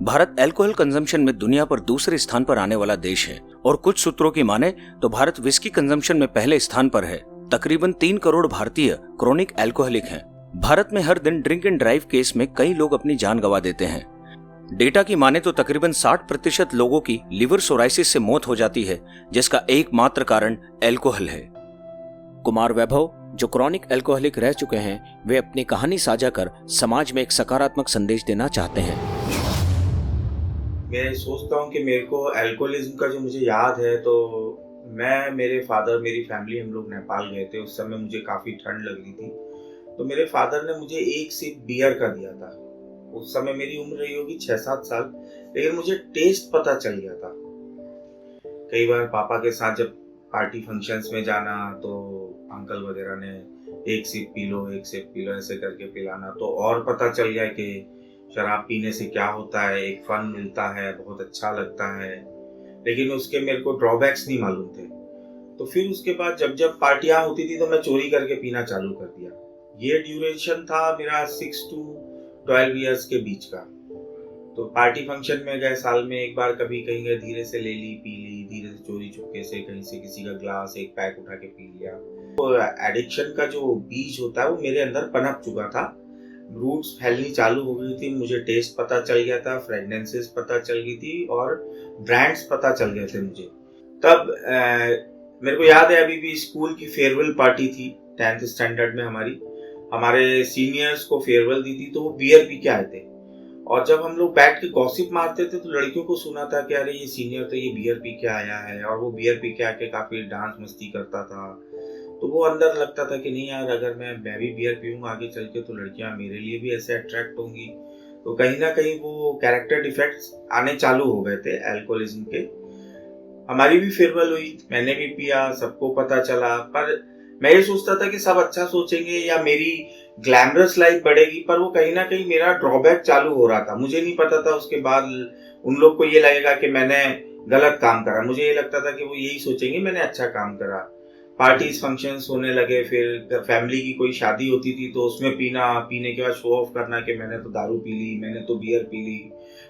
Bharat alcohol consumption में दुनिया पर दूसरे स्थान पर आने वाला देश है और कुछ सूत्रों की माने तो भारत विस्की कंजम्पशन में पहले स्थान पर है। तकरीबन 3 करोड़ भारतीय क्रोनिक अल्कोहलिक हैं। भारत में हर दिन ड्रिंक एंड ड्राइव केस में कई लोग अपनी जान गंवा देते हैं। डेटा की माने तो तकरीबन 60% लोगों की लिवर सोराइसिस से मौत हो जाती है, जिसका एकमात्र कारण अल्कोहल है। कुमार वैभव, जो क्रोनिक अल्कोहलिक रह चुके हैं, वे अपनी कहानी साझा कर समाज में एक सकारात्मक संदेश देना चाहते हैं। मैं सोचता हूँ कि मेरे को अल्कोहलिज्म का जो मुझे याद है, तो मैं, मेरे फादर, मेरी फैमिली, हम लोग नेपाल गए थे। उस समय मुझे काफ़ी ठंड लग रही थी, तो मेरे फादर ने मुझे एक सिप बियर का दिया था। उस समय मेरी उम्र रही होगी 6-7 साल, लेकिन मुझे टेस्ट पता चल गया था। कई बार पापा के साथ जब पार्टी फंक्शंस में जाना, तो अंकल वगैरह ने एक सिप पी लो, एक सिप पी लो ऐसे करके पिलाना, तो और पता चल गया कि शराब पीने से क्या होता है। एक फन मिलता है, बहुत अच्छा लगता है, लेकिन उसके मेरे को ड्रॉबैक्स नहीं मालूम थे। तो फिर उसके बाद जब जब पार्टियां होती थी तो मैं चोरी करके पीना चालू कर दिया। ये ड्यूरेशन था मेरा 6 to 12 ईयर्स के बीच का। तो पार्टी फंक्शन में गए, साल में एक बार कभी कहीं गए, धीरे से ले ली, पी ली, धीरे से चोरी चुपके से कहीं से किसी का ग्लास एक पैक उठा के पी लिया। तो एडिक्शन का जो बीज होता है वो मेरे अंदर पनप चुका था, रूट्स फैलनी चालू हो गई थी। मुझे टेस्ट पता चल गया था, फ्रेग्रेंसेस पता चल गई थी और ब्रांड्स पता चल गए थे मुझे। तब मेरे को याद है, अभी भी स्कूल की फेयरवेल पार्टी थी 10th स्टैंडर्ड में हमारे सीनियर्स को फेयरवेल दी थी, तो वो बियर पी के आए थे। और जब हम लोग बैठ के गॉसिप मारते थे तो लड़कियों को सुना था कि अरे ये सीनियर तो ये बियर पी के आया है, और वो बियर पी के आके काफी डांस मस्ती करता था। तो वो अंदर लगता था कि नहीं यार, अगर मैं भी बियर पीऊंगा आगे चल के तो लड़कियां मेरे लिए भी ऐसे अट्रैक्ट होंगी। तो कहीं ना कहीं वो कैरेक्टर डिफेक्ट्स आने चालू हो गए थे अल्कोहलिज्म के। हमारी भी फेयरवेल हुई, मैंने भी पिया, सबको पता चला, पर मैं ये सोचता था कि सब अच्छा सोचेंगे या मेरी ग्लैमरस लाइफ बढ़ेगी, पर वो कहीं ना कहीं मेरा ड्रॉबैक चालू हो रहा था। मुझे नहीं पता था उसके बाद उन लोग को ये लगेगा कि मैंने गलत काम करा। मुझे ये लगता था कि वो यही सोचेंगे मैंने अच्छा काम करा। पार्टीज फंक्शंस होने लगे, फिर फैमिली की कोई शादी होती थी तो उसमें पीने के बाद शो ऑफ करना कि मैंने तो दारू पी ली, मैंने तो बियर पी ली।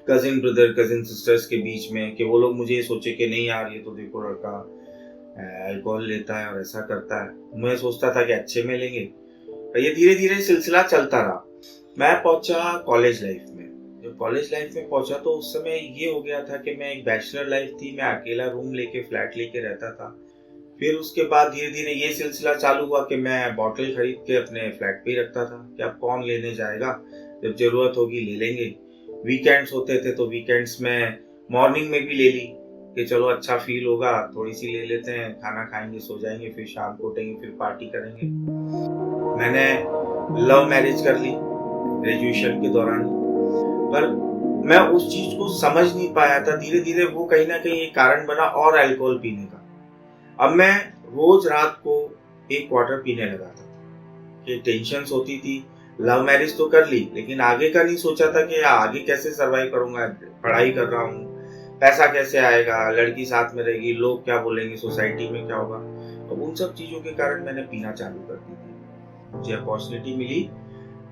कजिन ब्रदर, कजिन सिस्टर्स के बीच में, कि वो लोग मुझे ये सोचे कि नहीं यार, ये तो देखो लड़का अल्कोहल लेता है और ऐसा करता है। मैं सोचता था कि अच्छे में लेंगे। ये धीरे धीरे सिलसिला चलता रहा। मैं पहुंचा कॉलेज लाइफ में। जब कॉलेज लाइफ में पहुंचा तो उस समय ये हो गया था कि मैं, एक बैचलर लाइफ थी, मैं अकेला रूम लेके, फ्लैट लेके रहता था। फिर उसके बाद धीरे धीरे ये सिलसिला चालू हुआ कि मैं बॉटल खरीद के अपने फ्लैट पे ही रखता था कि अब कौन लेने जाएगा, जब जरूरत होगी ले लेंगे। वीकेंड्स होते थे तो वीकेंड्स में मॉर्निंग में भी ले ली कि चलो अच्छा फील होगा, थोड़ी सी ले लेते हैं, खाना खाएंगे, सो जाएंगे, फिर शाम को उठेंगे, फिर पार्टी करेंगे। मैंने लव मैरिज कर ली ग्रेजुएशन के दौरान, पर मैं उस चीज को समझ नहीं पाया था। धीरे धीरे वो कहीं ना कहीं एक कारण बना और अल्कोहल पीने का। अब मैं रोज रात को 1 क्वार्टर पीने लगा था कि टेंशन्स होती थी। लव मैरिज तो कर ली, लेकिन आगे का नहीं सोचा था कि आगे कैसे सरवाइव करूंगा। पढ़ाई कर रहा हूँ, पैसा कैसे आएगा, लड़की साथ में रहेगी, लोग क्या बोलेंगे, सोसाइटी में क्या होगा। तो उन सब चीजों के कारण मैंने पीना चालू कर दी थी। मुझे अपॉर्चुनिटी मिली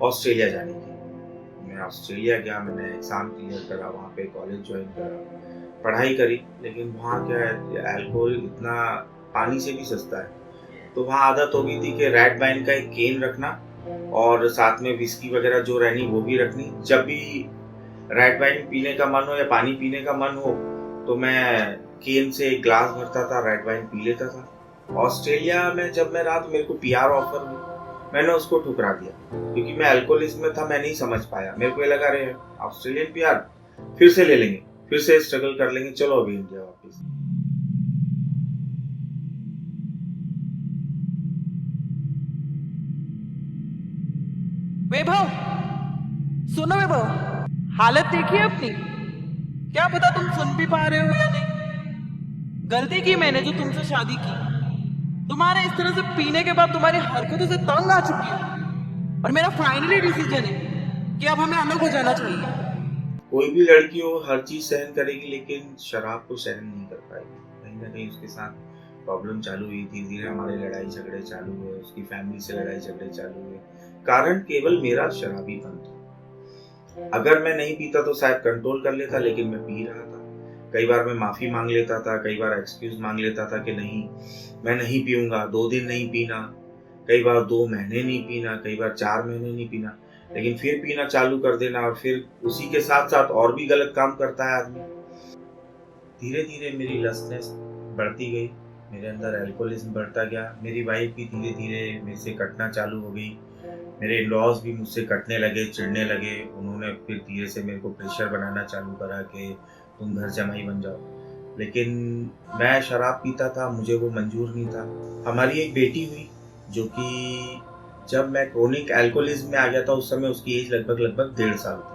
ऑस्ट्रेलिया जाने की। मैं ऑस्ट्रेलिया गया, मैंने एग्जाम क्लियर करा, वहाँ पे कॉलेज ज्वाइन करा, पढ़ाई करी। लेकिन वहाँ क्या है, अल्कोहल इतना पानी से भी सस्ता है। तो वहाँ आदत हो गई थी कि रेड वाइन का एक केन रखना और साथ में विस्की वगैरह जो रहनी वो भी रखनी। जब भी रेड वाइन पीने का मन हो या पानी पीने का मन हो तो मैं केन से एक ग्लास भरता था, रेड वाइन पी लेता था। ऑस्ट्रेलिया में जब मैं रहा तो मेरे को पीआर ऑफर हुई, मैंने उसको ठुकरा दिया क्योंकि मैं अल्कोहलिज्म में था, मैं नहीं समझ पाया। मेरे को ये लगा रहे ऑस्ट्रेलियन पीआर फिर से ले लेंगे, फिर से स्ट्रगल कर लेंगे, चलो अभी इंडिया वापस। वैभव, सुनो वैभव, हालत देखिए अपनी। क्या पता तुम सुन भी पा रहे हो या नहीं। गलती की मैंने जो तुमसे शादी की। तुम्हारे इस तरह से पीने के बाद तुम्हारी हरकतों से तंग आ चुकी है और मेरा फाइनली डिसीजन है कि अब हमें अलग हो जाना चाहिए। कोई भी लड़की हो हर चीज सहन करेगी, लेकिन शराब को सहन नहीं कर पाएगी। कहीं ना कहीं उसके साथ प्रॉब्लम चालू हुई। धीरे धीरे हमारे लड़ाई झगड़े चालू हुए, उसकी फैमिली से लड़ाई झगड़े चालू हुए। कारण केवल मेरा शराबीपन था। अगर मैं नहीं पीता तो शायद कंट्रोल कर लेता, लेकिन मैं पी रहा था। कई बार मैं माफ़ी मांग लेता था, कई बार एक्सक्यूज़ मांग लेता था कि नहीं मैं नहीं पीऊँगा, 2 दिन नहीं पीना, कई बार 2 महीने नहीं पीना, कई बार 4 महीने नहीं पीना, लेकिन फिर पीना चालू कर देना और फिर उसी के साथ-साथ और भी गलत काम करता है आदमी। धीरे-धीरे मेरी लस्टनेस बढ़ती गई, मेरे अंदर अल्कोहलिज़्म बढ़ता गया। मेरी वाइफ़ भी धीरे-धीरे मेरे से कटना चालू हो गई। मेरे इन-लॉज़ भी मुझसे कटने लगे, चिढ़ने लगे। उन्होंने फिर धीरे से मेरे को प्रेशर बनाना चालू करा कि तुम घर जमाई बन जाओ। लेकिन मैं शराब पीता था, मुझे वो मंजूर नहीं था। हमारी एक बेटी हुई जो कि जब मैं क्रोनिक अल्कोहलिज़्म में आ गया था उस समय उसकी एज लगभग 1.5 साल थी।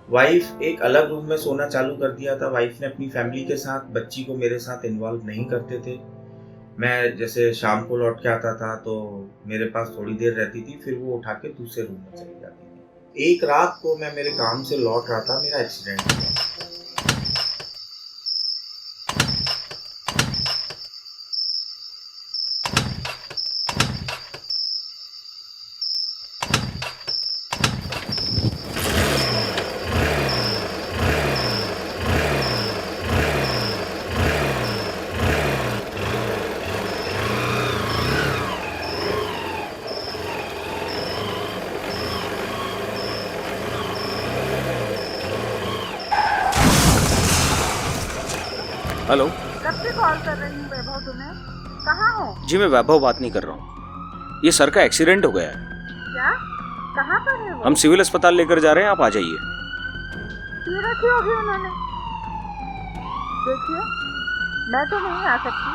वाइफ एक अलग रूम में सोना चालू कर दिया था। वाइफ ने अपनी फैमिली के साथ, बच्ची को मेरे साथ इन्वॉल्व नहीं करते थे। मैं जैसे शाम को लौट के आता था तो मेरे पास थोड़ी देर रहती थी, फिर वो उठा के दूसरे रूम में चली जाती थी। एक रात को मैं मेरे काम से लौट रहा था, मेरा एक्सीडेंट हो गया। हेलो। कब से कॉल कर रही हूँ वैभव तुम्हें? कहाँ हो? जी मैं वैभव बात नहीं कर रहा हूँ। ये सर का एक्सीडेंट हो गया है। क्या? कहाँ पर है वो? हम सिविल अस्पताल लेकर जा रहे हैं, आप आ जाइए। पी रखी होगी उन्होंने। देखिए, मैं तो नहीं आ सकती।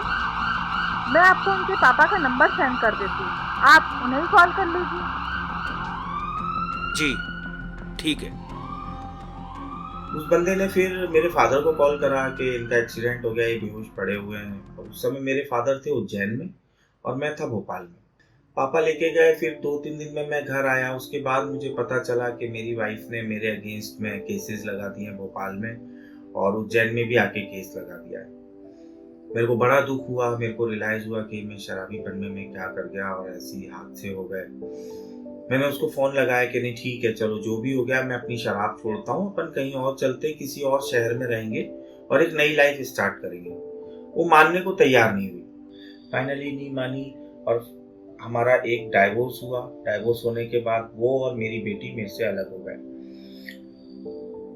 मैं आपको उनके पापा का नंबर सेंड कर देती हूँ, आप उन्हें कॉल कर लीजिए। जी ठीक है। उस बंदे ने फिर मेरे फादर को कॉल करा कि इनका एक्सीडेंट हो गया, ये बेहोश पड़े हुए हैं। और उस समय मेरे फादर थे उज्जैन में और मैं था भोपाल में। पापा लेके गए, फिर 2-3 दिन में मैं घर आया। उसके बाद मुझे पता चला कि मेरी वाइफ ने मेरे अगेंस्ट में केसेस लगा दिए हैं भोपाल में और उज्जैन में भी आके केस लगा दिया है। मेरे को बड़ा दुख हुआ, मेरे को रियलाइज़ हुआ कि मैं शराबीपन में क्या कर गया और ऐसी हादसे हो गए। मैंने उसको फ़ोन लगाया कि नहीं ठीक है, चलो जो भी हो गया मैं अपनी शराब छोड़ता हूँ, अपन कहीं और चलते, किसी और शहर में रहेंगे और एक नई लाइफ स्टार्ट करेंगे। वो मानने को तैयार नहीं हुई। फाइनली नहीं मानी और हमारा एक डाइवोर्स हुआ। डाइवोर्स होने के बाद वो और मेरी बेटी मेरे से अलग हो गए।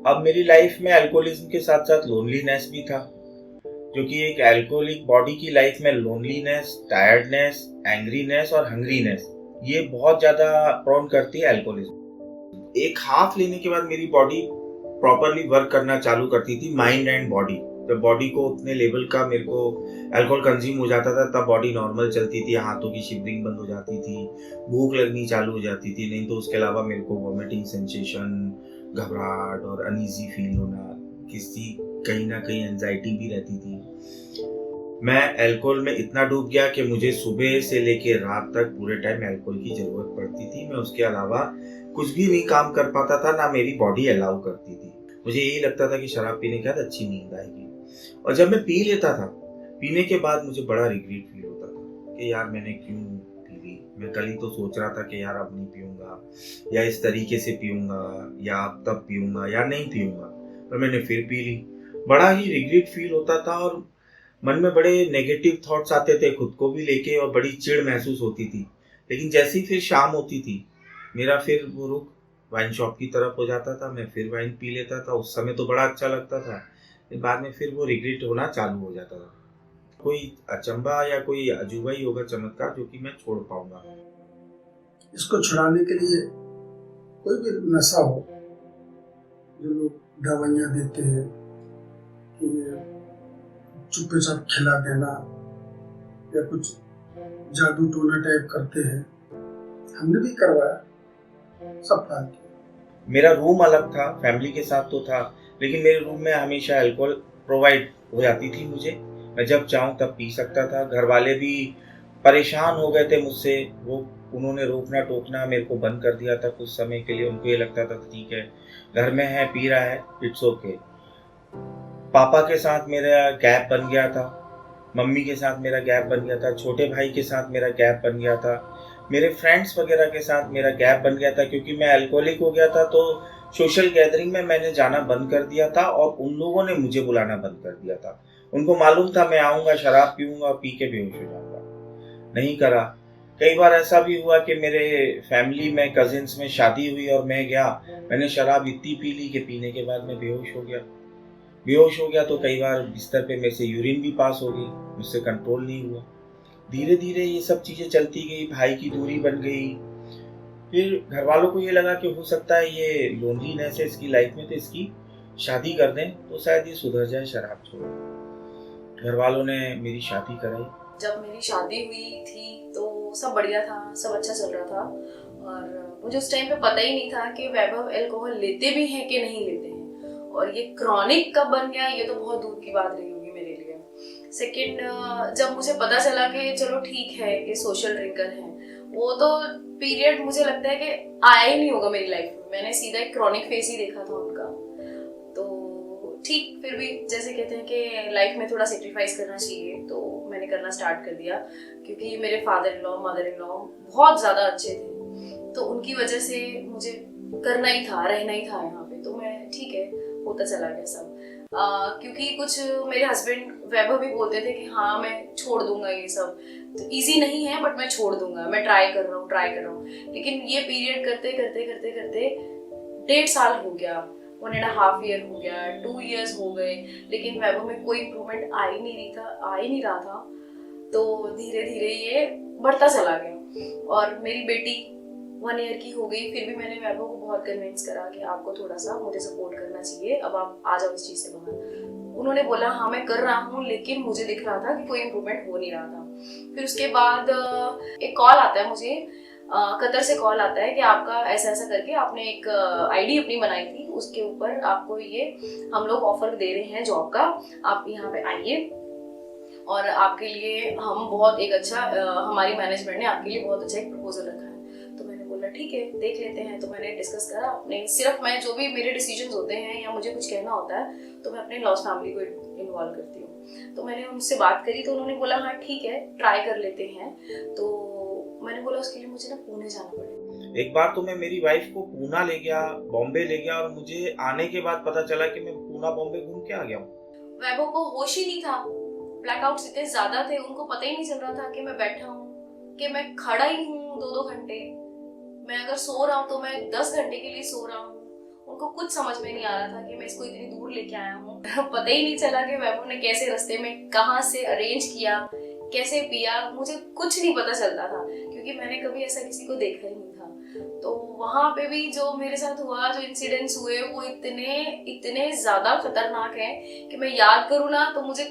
अब मेरी लाइफ में अल्कोहलिज्म के साथ साथ लोनलीनेस भी था, क्योंकि एक अल्कोहलिक बॉडी की लाइफ में लोनलीनेस, टायर्डनेस, एंग्रीनेस और हंग्रीनेस ये बहुत ज़्यादा प्रोन करती है अल्कोहलिज्म। एक हाफ लेने के बाद मेरी बॉडी प्रॉपरली वर्क करना चालू करती थी, माइंड एंड बॉडी। जब बॉडी को उतने लेवल का मेरे को अल्कोहल कंज्यूम हो जाता था तब बॉडी नॉर्मल चलती थी, हाथों की शिवरिंग बंद हो जाती थी, भूख लगनी चालू हो जाती थी। नहीं तो उसके अलावा मेरे को वॉमिटिंग सेंसेशन, घबराहट और अनईजी फील होना, कहीं ना कहीं एंजाइटी भी रहती थी। मैं अल्कोहल में इतना डूब गया कि मुझे सुबह से लेके रात तक पूरे टाइम अल्कोहल की जरूरत पड़ती थी। मैं उसके अलावा कुछ भी नहीं काम कर पाता था, ना मेरी बॉडी अलाउ करती थी। मुझे यही लगता था कि शराब पीने के बाद अच्छी नींद आएगी। और जब मैं पी लेता था, पीने के बाद मुझे बड़ा रिग्रेट फील होता था कि यार मैंने क्यों पी ली। मैं कल ही तो सोच रहा था कि यार अब नहीं पीऊंगा, या इस तरीके से पीऊंगा, या अब तब पीऊंगा, या नहीं पीऊंगा, पर मैंने फिर पी ली। बड़ा ही रिग्रेट फील होता था और मन में बड़े नेगेटिव थॉट्स आते थे खुद को भी लेके और बड़ी चिढ़ महसूस होती थी। लेकिन जैसे ही फिर शाम होती थी मेरा फिर वो रुख वाइन शॉप की तरफ हो जाता था, मैं फिर वाइन पी लेता था। उस समय तो बड़ा अच्छा लगता था, बाद में फिर वो रिग्रेट होना चालू हो जाता था। कोई अचंबा या कोई अजूबा ही होगा चमत्कार जो कि मैं छोड़ पाऊंगा। इसको छुड़ाने के लिए कोई भी नशा हो, जो लोग दवाइयाँ देते हैं कि चुप्पे चाप खिला देना या कुछ जादू टोना टाइप करते हैं, हमने भी करवाया, सब फालतू। मेरा रूम अलग था, फैमिली के साथ तो था, लेकिन मेरे रूम में हमेशा अल्कोहल प्रोवाइड हो जाती थी मुझे। मैं जब चाहूँ तब पी सकता था। घर वाले भी परेशान हो गए थे मुझसे, उन्होंने रोकना टोकना मेरे को बंद कर दिया था कुछ समय के लिए। उनको ये लगता था ठीक है, घर में है, पी रहा है, इट्स ओके। पापा के साथ मेरा गैप बन गया था, मम्मी के साथ मेरा गैप बन गया था, छोटे भाई के साथ मेरा गैप बन गया था, मेरे फ्रेंड्स वगैरह के साथ मेरा गैप बन गया था। क्योंकि मैं अल्कोहलिक हो गया था तो सोशल गैदरिंग में मैंने जाना बंद कर दिया था और उन लोगों ने मुझे बुलाना बंद कर दिया था। उनको मालूम था मैं आऊँगा, शराब पीऊँगा, पी के बेहोश हो जाऊँगा। नहीं करा। कई बार ऐसा भी हुआ कि मेरे फैमिली में कजिन्स में शादी हुई और मैं गया, मैंने शराब इतनी पी ली कि पीने के बाद मैं बेहोश हो गया तो कई बार बिस्तर पे मेरे से यूरिन भी पास हो गई, मुझसे कंट्रोल नहीं हुआ। धीरे धीरे ये सब चीज़ें चलती गई, भाई की दूरी बन गई। फिर घर वालों को ये लगा कि हो सकता है ये लोनलीनेस है इसकी लाइफ में, तो इसकी शादी कर दें तो शायद ये सुधर जाए शराब छोड़। घर वालों ने मेरी शादी कराई। जब मेरी शादी हुई थी तो सब बढ़िया था, सब अच्छा चल रहा था और मुझे उस टाइम पे पता ही नहीं था कि वैभव अल्कोहल लेते भी हैं कि नहीं लेते हैं, और ये क्रॉनिक कब बन गया ये तो बहुत दूर की बात रही होगी मेरे लिए। सेकंड, जब मुझे पता चला कि चलो ठीक है ये सोशल ड्रिंकर है, वो तो पीरियड मुझे लगता है कि आया ही नहीं होगा मेरी लाइफ में। मैंने सीधा एक क्रॉनिक फेस ही देखा था उनका। तो ठीक, फिर भी जैसे कहते हैं कि लाइफ में थोड़ा सेक्रीफाइस करना चाहिए, तो मैंने करना स्टार्ट कर दिया। क्योंकि मेरे father in law mother in law बहुत ज़्यादा अच्छे थे, तो उनकी वजह से मुझे करना ही था, रहना ही था यहाँ पे। तो मैं ठीक है, होता चला गया सब। क्योंकि कुछ मेरे हस्बैंड वैभव भी बोलते थे कि हाँ मैं छोड़ दूंगा ये सब, तो इजी नहीं है बट मैं छोड़ दूंगा, मैं ट्राई कर रहा हूँ। लेकिन ये पीरियड करते करते करते करते 1.5 साल हो गया, 1.5 ईयर हो गया, 2 इयर्स हो गए, लेकिन वैभव में कोई इम्प्रूवमेंट आ ही नहीं रहा था। तो धीरे धीरे ये बढ़ता चला गया और मेरी बेटी 1 ईयर की हो गई। फिर भी मैंने वैभव को बहुत कन्विंस करा कि आपको थोड़ा सा मुझे सपोर्ट करना चाहिए, अब आप आ जाओ इस चीज़ से बाहर। उन्होंने बोला हाँ मैं कर रहा हूँ, लेकिन मुझे दिख रहा था कि कोई इम्प्रूवमेंट हो नहीं रहा था। फिर उसके बाद एक कॉल आता है मुझे, कतर से कॉल आता है कि आपका ऐसा ऐसा करके आपने एक आईडी अपनी बनाई थी, उसके ऊपर आपको ये हम लोग ऑफर दे रहे हैं जॉब का, आप यहाँ पे आइए और आपके लिए हम बहुत एक अच्छा हमारी मैनेजमेंट ने आपके लिए बहुत अच्छा एक प्रपोजल रखा है। तो मैंने बोला ठीक है देख लेते हैं। तो मैंने डिस्कस करा अपने, सिर्फ मैं जो भी मेरे डिसीजंस होते हैं या मुझे कुछ कहना होता है तो मैं अपने लॉस फैमिली को इन्वॉल्व करती हूँ। तो मैंने उनसे बात करी तो उन्होंने बोला हाँ ठीक है ट्राई कर लेते हैं। तो मैंने बोला उसके लिए मुझे ना पुणे जाना पड़ेगा। एक बार तो मैं मेरी वाइफ को पूना ले गया, बॉम्बे ले गया, और मुझे आने के बाद पता चला कि मैं पूना बॉम्बे घूम के आ गया हूँ। वैभव को होश ही नहीं था, ब्लैकआउट्स इतने ज्यादा थे, उनको पता ही नहीं चल रहा था कि मैं बैठा हूँ, कि मैं खड़ा ही हूँ 2-2 घंटे। मैं अगर सो रहा हूँ तो मैं 10 घंटे के लिए सो रहा हूँ। उनको कुछ समझ में नहीं आ रहा था कि मैं इसको इतनी दूर लेके आया हूँ। पता ही नहीं चला कि वैभव ने कैसे रास्ते में कहाँ से अरेंज किया, कैसे पिया, मुझे कुछ नहीं पता चलता था क्योंकि मैंने कभी ऐसा किसी को देखा ही नहीं था। तो वहाँ पे भी जो मेरे साथ हुआ, जो इंसिडेंट्स हुए वो इतने ज्यादा खतरनाक हैं कि मैं याद करूँ ना तो मुझे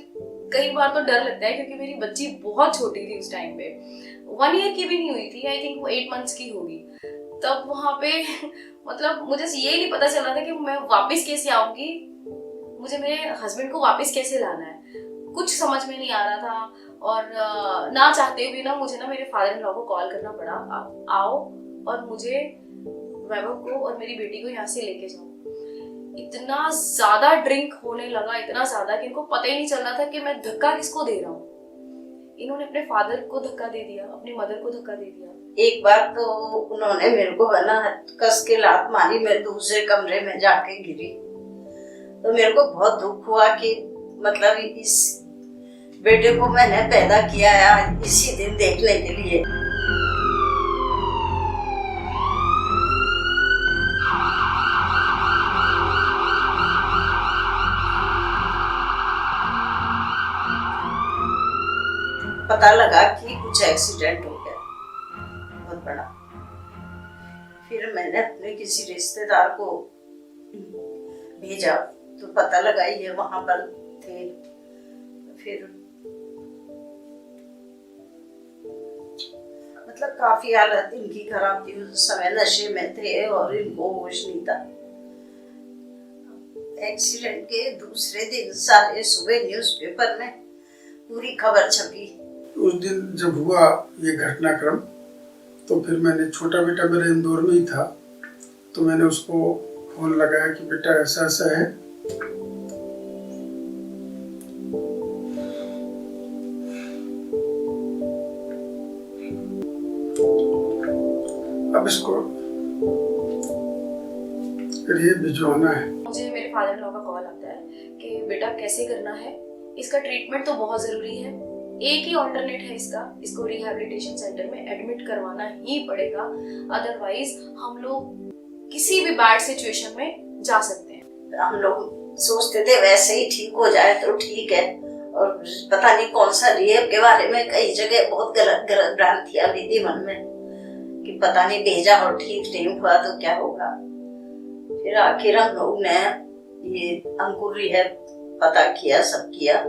कई बार तो डर लगता है, क्योंकि मेरी बच्ची बहुत छोटी थी उस टाइम पे, 1 ईयर की भी नहीं हुई थी, आई थिंक वो 8 मंथ्स की होगी। तब वहाँ पे मतलब मुझे ये नहीं पता चला था कि मैं वापस कैसे आऊंगी, मुझे मेरे हस्बैंड को वापस कैसे लाना है, कुछ समझ में नहीं आ रहा था। और ना चाहते हुए ना मुझे ना मेरे फादर इन लॉ को कॉल करना पड़ा, आप आओ और मुझे वैभव को और मेरी बेटी को यहाँ से लेके जाओ। इतना ज्यादा ड्रिंक होने लगा, इतना ज्यादा कि इनको पता ही नहीं चल रहा था कि मैं धक्का किसको दे रहा हूँ। इन्होंने अपने फादर को धक्का दे दिया, अपनी मदर को धक्का दे दिया। एक बार तो उन्होंने मेरे को है ना कस के लात मारी, मैं दूसरे कमरे में जाके गिरी। तो मेरे को बहुत दुख हुआ कि मतलब इस बेटे को मैंने पैदा किया है इसी दिन देखने के लिए। पता लगा कि कुछ एक्सीडेंट हो गया बहुत बड़ा। फिर मैंने अपने किसी रिश्तेदार को भेजा तो पता लगा ये वहां पर थे। फिर मतलब काफी हालत इनकी खराब थी, उस समय नशे में थे और इनको होश नहीं था। एक्सीडेंट के दूसरे दिन सारे सुबह न्यूज़पेपर में पूरी खबर छपी। उस दिन जब हुआ ये घटनाक्रम तो फिर मैंने, छोटा बेटा मेरा इंदौर में ही था, तो मैंने उसको फोन लगाया कि बेटा ऐसा ऐसा है। अब इसको इसके लिए भिजवाना है। मुझे मेरे फादर इन लॉ का कॉल आता है कि बेटा कैसे करना है, इसका ट्रीटमेंट तो बहुत ज़रूरी है, एक ही ऑल्टरनेट है इसको रिहैबिलिटेशन सेंटर में एडमिट करवाना ही पड़ेगा, अदरवाइज हम लोग किसी भी बैड सिचुएशन में जा सकते हैं। हम लोग सोचते थे वैसे ही ठीक हो जाए तो ठीक है, और पता नहीं कौन सा रिहेब के बारे में कई जगह बहुत गलत गलत भ्रांतियां भी थी मन में कि पता नहीं भेजा और ठीक नहीं हुआ तो क्या होगा। फिर आखिर हम लोग ने ये अंकुर रिहेब पता किया, सब किया।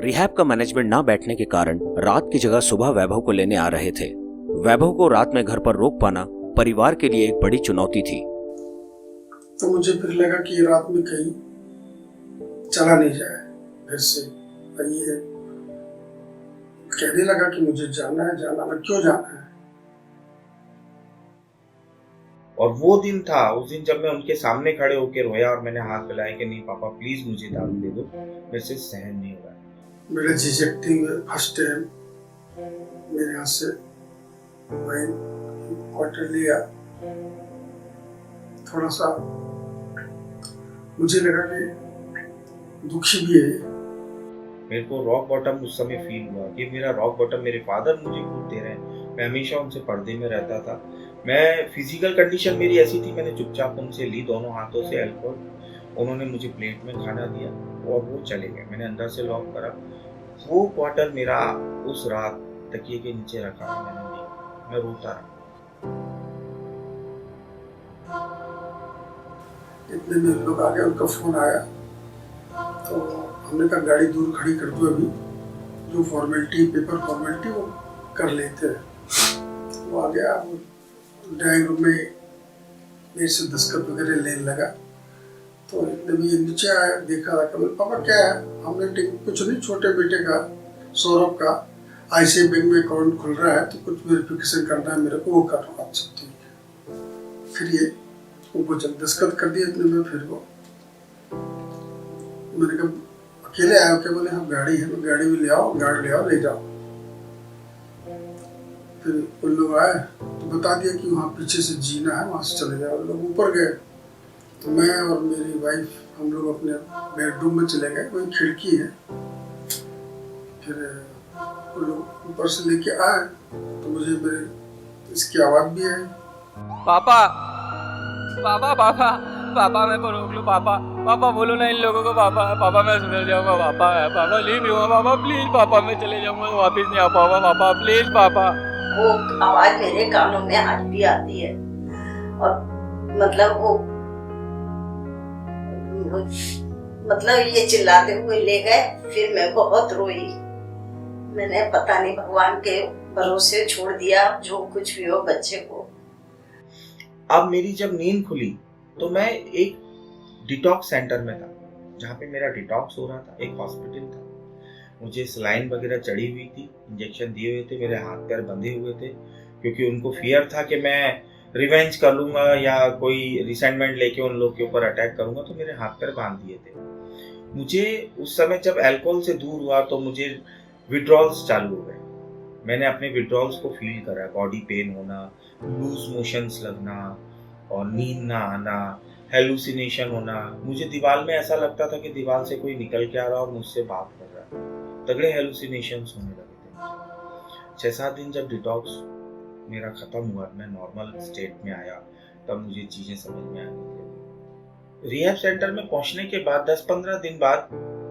रिहैब का मैनेजमेंट ना बैठने के कारण रात की जगह सुबह वैभव को लेने आ रहे थे। वैभव को रात में घर पर रोक पाना परिवार के लिए एक बड़ी चुनौती थी। तो मुझे फिर लगा कि रात में कहीं चला नहीं जाए घर से। ये कहने लगा कि मुझे जाना है, मैं क्यों जाना है। और वो दिन था, उस दिन जब मैं उनके सामने खड़े होकर रोया और मैंने हाथ मिलाया कि नहीं पापा प्लीज मुझे दारू दे दो, मेरे से सहन नहीं हो रहा। मेरे झिझकते हुए फर्स्ट टाइम मेरे यहाँ से वाइन क्वार्टर लिया। थोड़ा सा मुझे लगा कि दुखी भी है। मेरे को रॉक बॉटम उस समय फील हुआ कि मेरा रॉक बॉटम मेरे फादर मुझे खुद दे रहे हैं। मैं हमेशा उनसे पर्दे में रहता था। मैं फिजिकल कंडीशन मेरी ऐसी थी, मैंने चुपचाप उनसे ली दोनों हाथों से अल्कोहल। उन्होंने मुझे प्लेट में खाना दिया और वो चले गए। मैंने अंदर से लॉक करा। वो क्वार्टर मेरा उस रात तकिए के नीचे रखा, मैंने नहीं, मैं रोता रहा। इतने में लोग आ गए, उनका फोन आया तो हमने कहा गाड़ी दूर खड़ी कर दो, अभी जो फॉर्मेलिटी पेपर फॉर्मेलिटी वो कर लेते हैं। वो आ गया, ड्राइंग रूम में मेरे से दस्तखत वगैरह लेने लगा। तो इतने में ये नीचे आया, देखा था, पापा क्या है। हमने कुछ नहीं, छोटे बेटे का सौरभ का ICICI बैंक में अकाउंट खुल रहा है तो कुछ वेरिफिकेशन करना है मेरे को, वो कर रहा हूँ। अच्छा ठीक है। फिर ये वो जब दस्तखत कर दिया इतने में फिर वो मैंने कहा अकेले आए हो क्या? बोले हाँ गाड़ी है, गाड़ी भी ले आओ, गाड़ी ले आओ, ले जाओ। फिर उन लोग आए तो बता दिया कि वहाँ पीछे से जीना है, वहाँ से चले जाओ। लोग ऊपर गए तो मैं और मेरी वाइफ हम लोग अपने बेडरूम में चले गए, वही खिड़की है। फिर वो लोग ऊपर से लेके आए तो मुझे मेरे इसकी आवाज़ भी आई, पापा पापा पापा पापा मेरे को रोक लो पापा, पापा बोलो ना इन लोगों को पापा, पापा मैं सुधर जाऊंगा पापा, पापा लीव यू पापा प्लीज, पापा मैं चले जाऊंगा, वापस नहीं आ पाऊंगा पापा प्लीज पापा। वो आवाज मेरे कानों में आज भी आती है और मतलब वो ये चिल्लाते हुए ले गए। फिर मैं बहुत रोई। मैंने पता नहीं भगवान के भरोसे छोड़ दिया, जो कुछ भी हो बच्चे को। अब मेरी जब नींद खुली तो मैं एक डिटॉक्स सेंटर में था, जहाँ पे मेरा डिटॉक्स हो रहा था। एक हॉस्पिटल था, मुझे सलाइन वगैरह चढ़ी हुई थी, इंजेक्शन दिए हुए थे, मेरे हाथ पैर बंधे हुए थे, क्योंकि उनको फियर था कि मैं रिवेंज कर लूंगा या कोई रिसेंटमेंट लेके उन लोग के ऊपर अटैक करूंगा, तो मेरे हाथ पैर बांध दिए थे। मुझे उस समय जब अल्कोहल से दूर हुआ तो मुझे विड्रॉल्स चालू हो गए। मैंने अपने विड्रॉल्स को फील करा, बॉडी पेन होना, लूज मोशंस लगना और नींद ना आना, हेलुसिनेशन होना। मुझे दीवार में ऐसा लगता था कि दीवार से कोई निकल के आ रहा और मुझसे बात कर रहा है। तगड़े हेलुसिनेशंस होने लगे थे। 6-7 दिन जब डिटॉक्स मेरा खत्म हुआ, मैं नॉर्मल स्टेट में आया, तब मुझे चीजें समझ में आने लगी। रिहैब सेंटर में पहुंचने के बाद 10-15 दिन बाद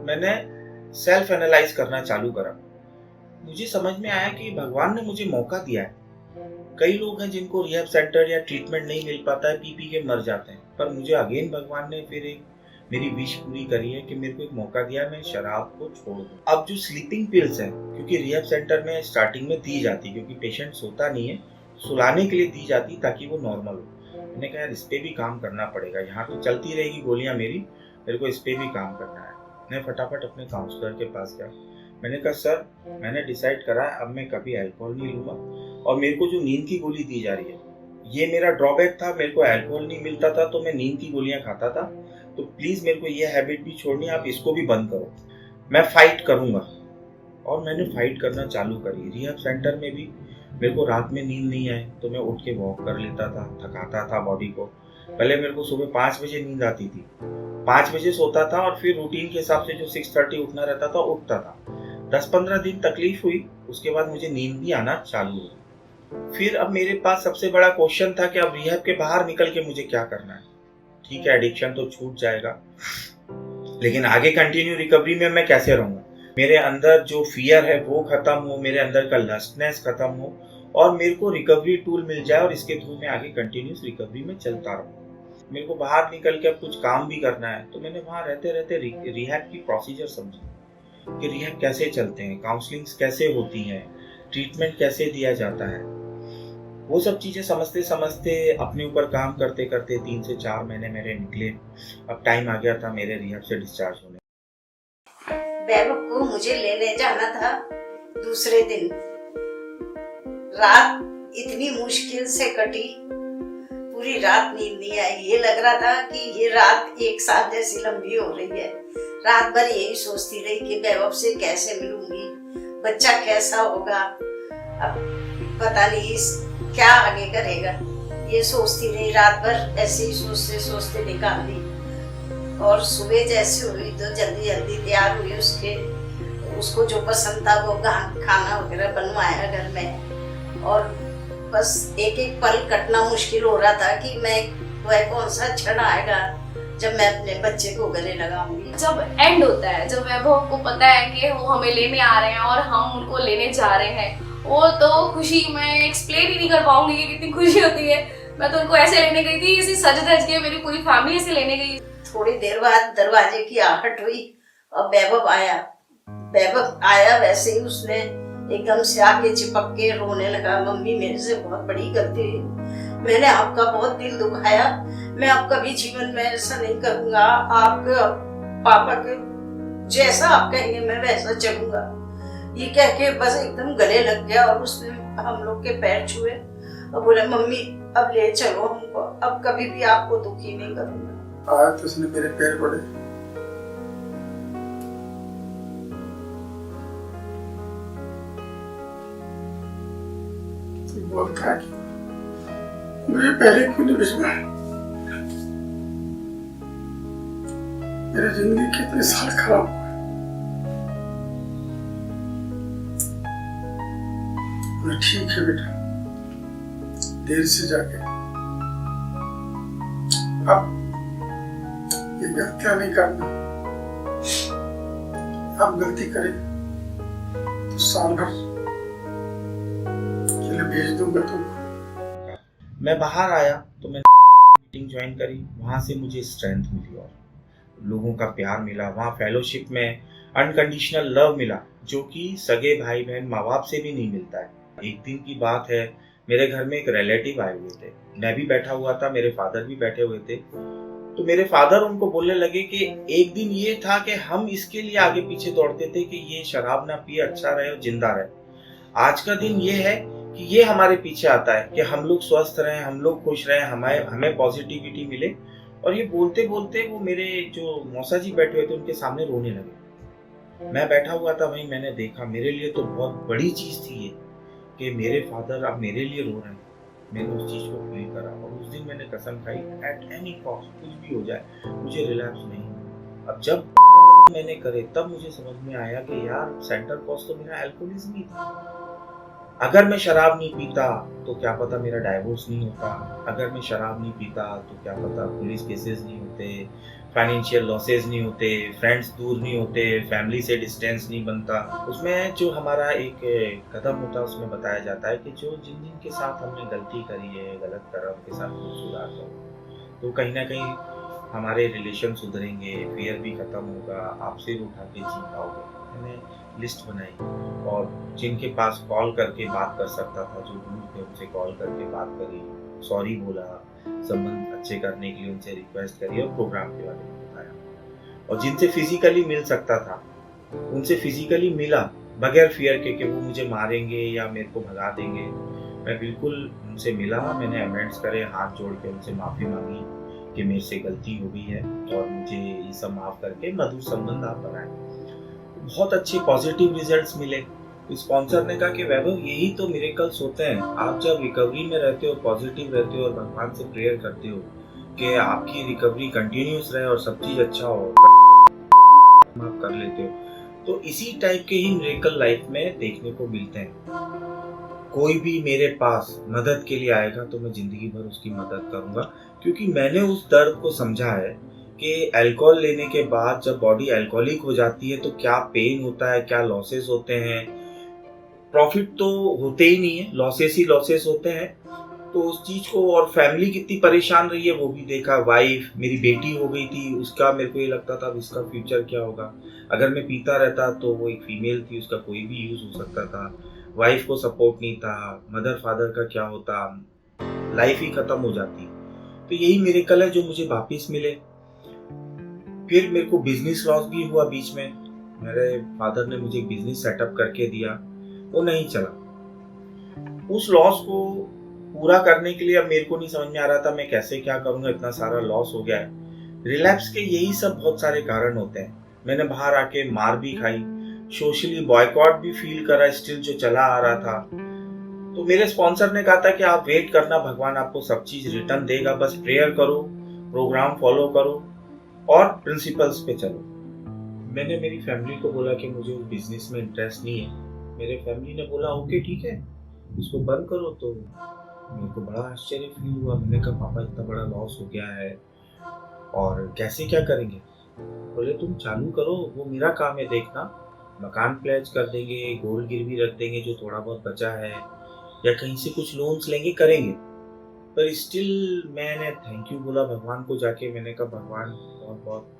मैंने सेल्फ एनालाइज करना चालू करा। मुझे समझ में आया कि भगवान ने मुझे मौका दिया है। कई लोग हैं जिनको रिहैब सेंटर या ट्रीटमेंट नहीं मिल पाता है, पी के मर जाते हैं, पर मुझे अगेन भगवान ने फिर एक मेरी विश पूरी करी है कि मेरे को एक मौका दिया है, मैं शराब को छोड़ दूं। अब जो स्लीपिंग पिल्स है, क्योंकि रिहैब सेंटर में स्टार्टिंग में दी जाती, क्योंकि पेशेंट सोता नहीं है, सुलाने के लिए दी जाती ताकि वो नॉर्मल हो। मैंने कहा यार इस पे भी काम करना पड़ेगा, यहाँ तो चलती रहेगी गोलियां मेरे को इस पे भी काम करना है। मैं फटाफट अपने काउंसलर के पास गया। मैंने कहा सर, मैंने डिसाइड करा है अब मैं कभी अल्कोहल नहीं लूंगा, और मेरे को जो नींद की गोली दी जा रही है ये मेरा ड्रॉबैक था। मेरे को अल्कोहल नहीं मिलता था तो मैं नींद की गोलियां खाता था, तो प्लीज मेरे को ये हैबिट भी छोड़नी है, आप इसको भी बंद करो। मैं फाइट करूंगा। और मैंने फाइट करना चालू करी। रिहैब सेंटर में भी मेरे को रात में नींद नहीं आए तो मैं उठ के वॉक कर लेता था, थकाता था बॉडी को। पहले मेरे को सुबह 5 बजे नींद आती थी, 5 बजे सोता था और फिर रूटीन के हिसाब से जो 6:30 उठना रहता था उठता था। 10-15 दिन तकलीफ हुई, उसके बाद मुझे नींद भी आना चालू हुई। फिर अब मेरे पास सबसे बड़ा क्वेश्चन था कि अब रिहैब के बाहर निकल के मुझे क्या करना है। ठीक है, एडिक्शन तो छूट जाएगा, लेकिन आगे कंटिन्यू रिकवरी में मैं कैसे रहूंगा? मेरे अंदर जो फियर है वो खत्म हो, मेरे अंदर का लस्टनेस खत्म हो और मेरे को रिकवरी टूल मिल जाए और इसके थ्रू मैं आगे कंटिन्यूस रिकवरी में चलता रहूं। मेरे को बाहर निकल के अब कुछ काम भी करना है, तो मैंने वहां रहते रहते रिहैब की प्रोसीजर समझी कि रिहैब कैसे चलते हैं, काउंसलिंग्स कैसे होती हैं, ट्रीटमेंट कैसे दिया जाता है। वो सब चीजें समझते समझते अपने ऊपर काम करते करते 3 से 4 महीने मेरे निकले। अब टाइम आ गया था मेरे रिहैब से डिस्चार्ज होने। वैभव को मुझे लेने जाना था दूसरे दिन। रात इतनी मुश्किल से कटी, पूरी रात नींद नहीं आई। ये लग रहा था कि ये रात 1 साल जैसी लंबी हो रही है। रात भर यही सोचती रही कि वैभव से कैसे मिलूंगी, बच्चा कैसा होगा, अब पता नहीं क्या आगे करेगा। ये सोचती रही रात भर, ऐसे ही सोचते सोचते निकाल दी। और सुबह जैसे हुई तो जल्दी जल्दी तैयार हुई, उसको जो पसंद था वो खाना वगैरह बनवाया घर में। और बस एक एक पल कटना मुश्किल हो रहा था कि मैं वह कौन सा क्षण आएगा जब मैं अपने बच्चे को गले लगाऊंगी। जब एंड होता है, जब वैभव को पता है कि वो हमें लेने आ रहे हैं और हम उनको लेने जा रहे हैं, वो तो खुशी मैं एक्सप्लेन ही नहीं कर पाऊंगी कि कितनी खुशी होती है। मैं तो उनको ऐसे लेने गई थी, इसी सज धज के मेरी पूरी फैमिली ऐसे लेने गई। थोड़ी देर बाद दरवाजे की आहट हुई और वैभव आया। वैसे ही उसने एकदम से आके चिपक के रोने लगा, मम्मी मेरे से बहुत बड़ी गलती हुई, मैंने आपका बहुत दिल दुखाया, मैं अब कभी जीवन में ऐसा नहीं करूंगा, आपके पापा के जैसा आप कहेंगे मैं वैसा चलूंगा। ये कह के बस एकदम गले लग गया और उसने हम लोग के पैर छुए और बोले मम्मी अब ले चलो हमको, अब कभी भी आपको दुखी नहीं करूंगा। आज तो उसने मेरे पैर पड़े, तो बोलता है कि मुझे पहले क्यों नहीं भिजवाया, मेरी जिंदगी कितने साल खराब हुए। ठीक है बेटा, देर से जाके अब ये गलतियां नहीं करना, अब गलती करें तो साल भर के लिए भेज दूंगा तुमको। मैं बाहर आया तो मैंने मीटिंग ज्वाइन करी, वहां से मुझे स्ट्रेंथ मिली और लोगों का प्यार मिला। वहाँ फेलोशिप में अनकंडीशनल लव मिला, जो कि सगे भाई बहन माँ बाप से भी नहीं मिलता है। एक दिन की बात है, मेरे घर में एक रिलेटिव आए हुए थे, मैं भी बैठा हुआ था, मेरे फादर भी बैठे हुए थे। तो मेरे फादर उनको बोलने लगे कि एक दिन ये था कि हम इसके लिए आगे पीछे दौड़ते थे कि ये शराब ना पिए, अच्छा रहे और जिंदा रहे। आज का दिन ये है कि ये हमारे पीछे आता है कि हम लोग स्वस्थ रहें, हम लोग खुश रहें, हमें पॉजिटिविटी मिले। और ये बोलते बोलते वो मेरे जो मौसा जी बैठे हुए थे उनके सामने रोने लगे। मैं बैठा हुआ था वहीं, मैंने देखा, मेरे लिए तो बहुत बड़ी चीज थी ये कि मेरे फादर अब मेरे लिए रो रहे हैं। मैंने उस चीज को फील करा और उस दिन मैंने कसम खाई, एट एनी कॉस्ट कुछ भी हो जाए मुझे रिलैप्स नहीं। अब जब मैंने करे तब मुझे समझ में आया कि यार सेंटर कॉज तो मेरा अल्कोहलिज्म ही था। अगर मैं शराब नहीं पीता तो क्या पता मेरा डाइवोर्स नहीं होता, अगर मैं शराब नहीं पीता तो क्या पता पुलिस केसेस नहीं होते, फाइनेंशियल लॉसेस नहीं होते, फ्रेंड्स दूर नहीं होते, फैमिली से डिस्टेंस नहीं बनता। उसमें जो हमारा एक कदम होता है उसमें बताया जाता है कि जो जिन जिन के साथ हमने गलती करी है, गलत करा, उनके साथ कुछ सुधार करो तो कहीं ना कहीं हमारे रिलेशन सुधरेंगे, फियर भी खत्म होगा, आप सिर उठा के जी पाओगे। मैंने लिस्ट बनाई और जिनके पास कॉल करके बात कर सकता था, जो दूर थे उनसे कॉल करके बात करी, सॉरी बोला, संबंध अच्छे करने के लिए उनसे रिक्वेस्ट करी और प्रोग्राम के बारे में बताया। और जिनसे फिजिकली मिल सकता था उनसे फिजिकली मिला, बगैर फियर के कि वो मुझे मारेंगे या मेरे को भगा देंगे। मैं बिल्कुल उनसे मिला, मैंने अमेंड्स करे, हाथ जोड़ के उनसे माफ़ी मांगी कि मेरे से गलती हो गई है और मुझे ये सब माफ़ करके मधुर संबंध आप बनाए। बहुत अच्छे पॉजिटिव रिजल्ट्स मिले। स्पॉन्सर ने कहा कि वैभव यही तो मिरेकल्स होते हैं, आप जब रिकवरी में रहते हो, पॉजिटिव रहते हो और भगवान से प्रेयर करते हो कि आपकी रिकवरी कंटिन्यूस रहे और सब चीज़ अच्छा हो, आप कर लेते हो। तो इसी टाइप के ही मिरेकल लाइफ में देखने को मिलते हैं। कोई भी मेरे पास मदद के लिए आएगा तो मैं जिंदगी भर उसकी मदद करूंगा, क्योंकि मैंने उस दर्द को समझा है कि अल्कोहल लेने के बाद जब बॉडी अल्कोहलिक हो जाती है तो क्या पेन होता है, क्या लॉसेस होते हैं। प्रॉफिट तो होते ही नहीं है, लॉसेस ही लॉसेस होते हैं। तो उस चीज को, और फैमिली कितनी परेशान रही है वो भी देखा। वाइफ, मेरी बेटी हो गई थी, उसका मेरे को ये लगता था अब इसका फ्यूचर क्या होगा। अगर मैं पीता रहता तो वो एक फीमेल थी, उसका कोई भी यूज हो सकता था। वाइफ को सपोर्ट नहीं था, मदर फादर का क्या होता, लाइफ ही खत्म हो जाती। तो यही मिरेकल है जो मुझे वापिस मिले। फिर मेरे को बिजनेस लॉस भी हुआ बीच में। मेरे फादर ने मुझे एक बिजनेस सेटअप करके दिया, वो नहीं चला। उस लॉस को पूरा करने के लिए अब मेरे को नहीं समझ में आ रहा था मैं कैसे क्या करूंगा, इतना सारा लॉस हो गया है। रिलैप्स के यही सब बहुत सारे कारण होते हैं। मैंने बाहर आके मार भी खाई, सोशली बॉयकॉट भी फील करा, स्टिल जो चला आ रहा था। तो मेरे स्पॉन्सर ने कहा था कि आप वेट करना, भगवान आपको सब चीज रिटर्न देगा, बस प्रेयर करो, प्रोग्राम फॉलो करो और प्रिंसिपल्स पे चलो। मैंने मेरी फैमिली को बोला कि मुझे उस बिजनेस में इंटरेस्ट नहीं है। मेरे फैमिली ने बोला ओके ठीक है, इसको बंद करो। तो मेरे को बड़ा आश्चर्य फील हुआ। मैंने कहा पापा इतना बड़ा लॉस हो गया है और कैसे क्या करेंगे। बोले तुम चालू करो, वो मेरा काम है देखना। मकान प्लेज कर देंगे, गोल्ड गिरवी रख देंगे जो थोड़ा बहुत बचा है, या कहीं से कुछ लोन्स लेंगे, करेंगे। पर स्टिल मैंने थैंक यू बोला भगवान को जाके। मैंने कहा भगवान बहुत बहुत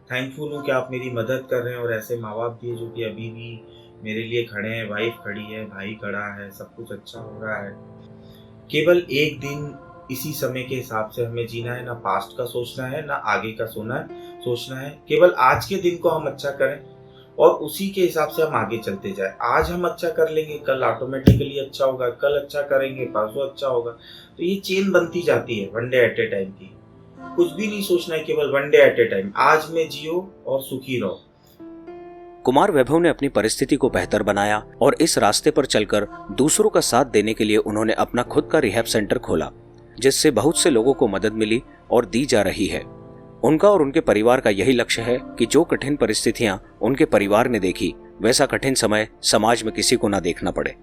थैंकफुल हूँ कि आप मेरी मदद कर रहे हैं और ऐसे माँ बाप दिए जो कि अभी भी मेरे लिए खड़े हैं। वाइफ खड़ी है, भाई खड़ा है, सब कुछ अच्छा हो रहा है। केवल एक दिन इसी समय के हिसाब से हमें जीना है, ना पास्ट का सोचना है ना आगे का सोचना है। केवल आज के दिन को हम अच्छा करें और उसी के हिसाब से हम आगे चलते जाए। आज हम अच्छा कर लेंगे, कल ऑटोमेटिकली अच्छा होगा, कल अच्छा करेंगे, परसों अच्छा होगा। तो ये चेन बनती जाती है one day at A time की। कुछ भी नहीं सोचना है, केवल one day at A time. आज में जियो और सुखी रहो। कुमार वैभव ने अपनी परिस्थिति को बेहतर बनाया और इस रास्ते पर चलकर दूसरों का साथ देने के लिए उन्होंने अपना खुद का रिहैब सेंटर खोला, जिससे बहुत से लोगों को मदद मिली और दी जा रही है। उनका और उनके परिवार का यही लक्ष्य है कि जो कठिन परिस्थितियां उनके परिवार ने देखी, वैसा कठिन समय समाज में किसी को ना देखना पड़े।